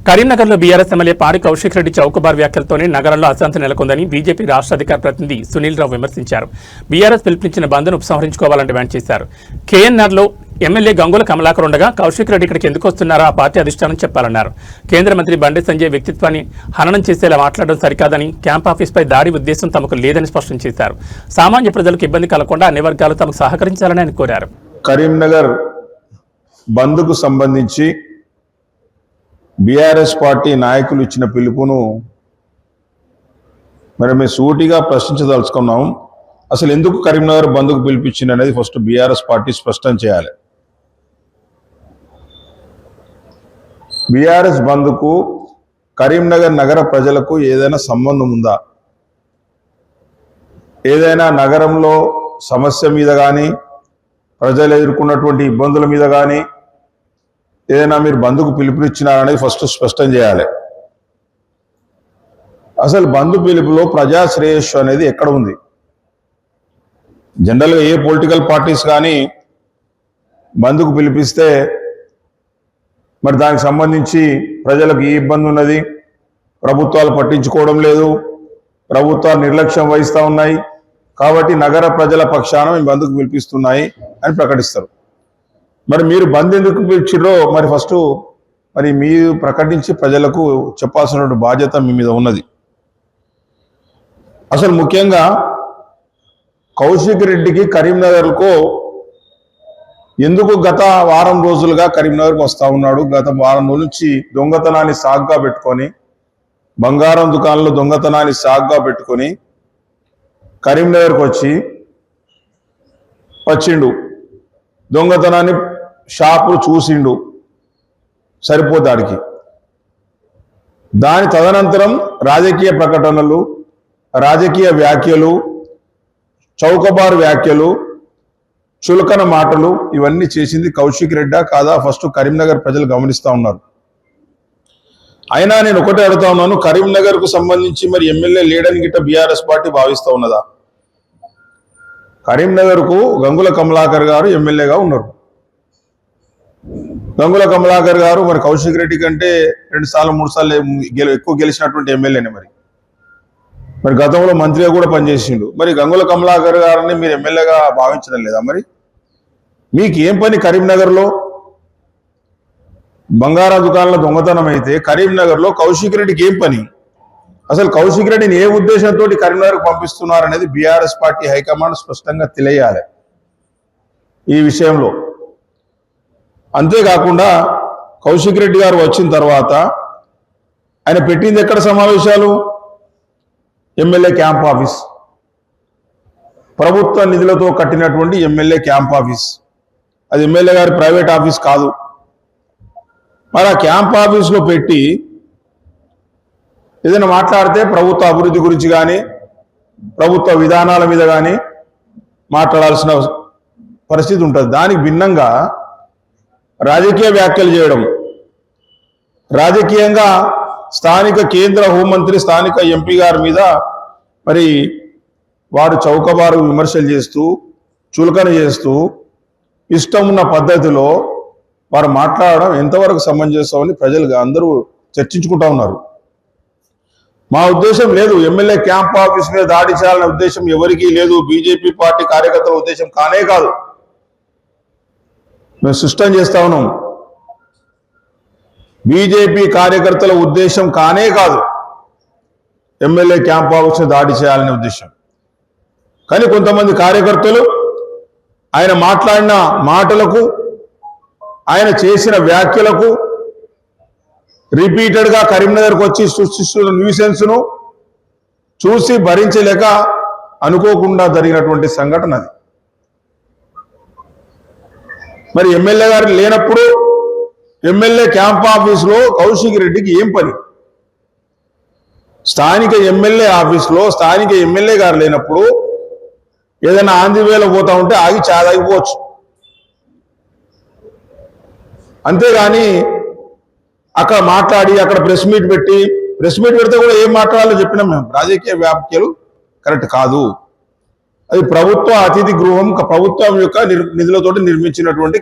కరీంనగర్లో BRS MLA పాడి కౌశిక్ రెడ్డి చౌకబార్ వ్యాఖ్యలతోనే నగరంలో అశాంతి నెలకొందని బీజేపీ రాష్ట్ర అధికార ప్రతినిధి సునీల్ రావు విమర్శించారు. బీఆర్ఎస్ పిలుపునిచ్చిన బంద్ను ఉపసంహరించుకోవాలని డిమాండ్ చేశారు. కేఎన్ఆర్లో ఎమ్మెల్యే గంగుల కమలాకర్ ఉండగా కౌశిక్ రెడ్డి ఇక్కడికి ఎందుకు వస్తున్నారో ఆ పార్టీ అధిష్టానం చెప్పాలన్నారు. కేంద్ర మంత్రి బండి సంజయ్ వ్యక్తిత్వాన్ని హననం చేసేలా మాట్లాడడం సరికాదని, క్యాంప్ ఆఫీస్పై దాడి ఉద్దేశం తమకు లేదని స్పష్టం చేశారు. సామాన్య ప్రజలకు ఇబ్బంది కలగకుండా అన్ని వర్గాలు తమకు సహకరించాలని ఆయన కోరారు. కరీంనగర్ బంద్కు సంబంధించి బీఆర్ఎస్ పార్టీ నాయకులు ఇచ్చిన పిలుపును మరి మేము సూటిగా ప్రశ్నించదలుచుకున్నాం. అసలు ఎందుకు కరీంనగర్ బంద్కు పిలిపించింది అనేది ఫస్ట్ బీఆర్ఎస్ పార్టీ స్పష్టం చేయాలి. బీఆర్ఎస్ బంద్కు కరీంనగర్ నగర ప్రజలకు ఏదైనా సంబంధం ఉందా? ఏదైనా నగరంలో సమస్య మీద కానీ, ప్రజలు ఎదుర్కొన్నటువంటి ఇబ్బందుల మీద కానీ ఏదైనా మీరు బంద్కు పిలుపునిచ్చినారనేది ఫస్ట్ స్పష్టం చేయాలి. అసలు బంద్ పిలుపులో ప్రజా శ్రేయస్సు అనేది ఎక్కడ ఉంది? జనరల్గా ఏ పొలిటికల్ పార్టీస్ కానీ బంద్కు పిలిపిస్తే మరి దానికి సంబంధించి ప్రజలకు ఈ ఇబ్బంది ఉన్నది, ప్రభుత్వాలు పట్టించుకోవడం లేదు, ప్రభుత్వాలు నిర్లక్ష్యం వహిస్తూ ఉన్నాయి, కాబట్టి నగర ప్రజల పక్షాన మేము బంద్కు పిలిపిస్తున్నాయి అని ప్రకటిస్తారు. మరి మీరు బంద్ ఎందుకు పిలిచిర్రో మరి ఫస్ట్ మరి మీరు ప్రకటించి ప్రజలకు చెప్పాల్సిన బాధ్యత మీ మీద ఉన్నది. అసలు ముఖ్యంగా కౌశిక్ రెడ్డికి కరీంనగర్కు ఎందుకు గత వారం రోజులుగా కరీంనగర్కు వస్తూ ఉన్నాడు? గత వారం రోజుల నుంచి దొంగతనాన్ని సాగ్గా పెట్టుకొని, బంగారం దుకాణంలో దొంగతనాన్ని సాగ్గా పెట్టుకొని కరీంనగర్కు వచ్చిండు. దొంగతనాన్ని షాపులు చూసిండు, సరిపోతాడికి. దాని తదనంతరం రాజకీయ ప్రకటనలు, రాజకీయ వ్యాఖ్యలు, చౌకబారు వ్యాఖ్యలు, చులకన మాటలు ఇవన్నీ చేసింది కౌశిక్ రెడ్డా కాదా? ఫస్ట్ కరీంనగర్ ప్రజలు గమనిస్తూ ఉన్నారు. అయినా నేను ఒకటే అడుగుతా ఉన్నాను, కరీంనగర్కు సంబంధించి మరి ఎమ్మెల్యే లేడని గిట్ట బీఆర్ఎస్ పార్టీ భావిస్తూ ఉన్నదా? కరీంనగర్కు గంగుల కమలాకర్ గారు ఎమ్మెల్యేగా ఉన్నారు. గంగుల కమలాకర్ గారు మరి కౌశిక్ రెడ్డి కంటే 2 సార్లు 3 సార్లు ఎక్కువ గెలిచినటువంటి ఎమ్మెల్యేనే. మరి గతంలో మంత్రిగా కూడా పనిచేసిండు. మరి గంగుల కమలాకర్ గారిని మీరు ఎమ్మెల్యేగా భావించడం లేదా? మరి మీకు ఏం పని కరీంనగర్లో? బంగారం దుకాణంలో దొంగతనం అయితే కరీంనగర్లో కౌశిక్ రెడ్డికి ఏం పని? అసలు కౌశిక్ రెడ్డిని ఏ ఉద్దేశంతో కరీంనగర్కు పంపిస్తున్నారనేది బీఆర్ఎస్ పార్టీ హైకమాండ్ స్పష్టంగా తెలియాలి ఈ విషయంలో. అంతేకాకుండా కౌశిక్ రెడ్డి గారు వచ్చిన తర్వాత ఆయన పెట్టింది ఎక్కడ సమావేశాలు? ఎమ్మెల్యే క్యాంప్ ఆఫీస్, ప్రభుత్వ నిధులతో కట్టినటువంటి ఎమ్మెల్యే క్యాంప్ ఆఫీస్. అది ఎమ్మెల్యే గారి ప్రైవేట్ ఆఫీస్ కాదు. మరి ఆ క్యాంప్ ఆఫీస్లో పెట్టి ఏదైనా మాట్లాడితే ప్రభుత్వ అభివృద్ధి గురించి కానీ, ప్రభుత్వ విధానాల మీద కానీ మాట్లాడాల్సిన పరిస్థితి ఉంటుంది. దానికి భిన్నంగా రాజకీయ వ్యాఖ్యలు చేయడం, రాజకీయంగా స్థానిక కేంద్ర హోంమంత్రి, స్థానిక ఎంపీ గారి మీద మరి వారు చౌకబారు విమర్శలు చేస్తూ, చులకన చేస్తూ, ఇష్టం ఉన్న పద్ధతిలో వారు మాట్లాడడం ఎంతవరకు సమంజసమని ప్రజలు అందరూ చర్చించుకుంటా ఉన్నారు. మా ఉద్దేశం లేదు ఎమ్మెల్యే క్యాంప్ ఆఫీస్ మీద దాడి చేయాలనే ఉద్దేశం ఎవరికీ లేదు. బీజేపీ పార్టీ కార్యకర్తల ఉద్దేశం కానే కాదు. మేము స్పష్టం చేస్తా ఉన్నాం, బీజేపీ కార్యకర్తల ఉద్దేశం కానే కాదు ఎమ్మెల్యే క్యాంప్ ఆఫీస్ దాడి చేయాలనే ఉద్దేశం. కానీ కొంతమంది కార్యకర్తలు ఆయన మాట్లాడిన మాటలకు, ఆయన చేసిన వ్యాఖ్యలకు రిపీటెడ్గా కరీంనగర్కి వచ్చి సృష్టిస్తున్న న్యూసెన్స్ను చూసి భరించలేక అనుకోకుండా జరిగినటువంటి సంఘటన అది. మరి ఎమ్మెల్యే గారు లేనప్పుడు ఎమ్మెల్యే క్యాంప్ ఆఫీస్లో కౌశిక్ రెడ్డికి ఏం పని? స్థానిక ఎమ్మెల్యే ఆఫీస్లో స్థానిక ఎమ్మెల్యే గారు లేనప్పుడు ఏదైనా ఆంధ్రవేళ పోతా ఉంటే ఆగి చాదాగిపోవచ్చు. అంతేగాని అక్కడ మాట్లాడి అక్కడ ప్రెస్ మీట్ పెడితే కూడా ఏం మాట్లాడాలో చెప్పినాం మేము. రాజకీయ వ్యాఖ్యలు కరెక్ట్ కాదు. అది ప్రభుత్వ అతిథి గృహం, ప్రభుత్వం యొక్క నిధులతోటి నిర్మించినటువంటి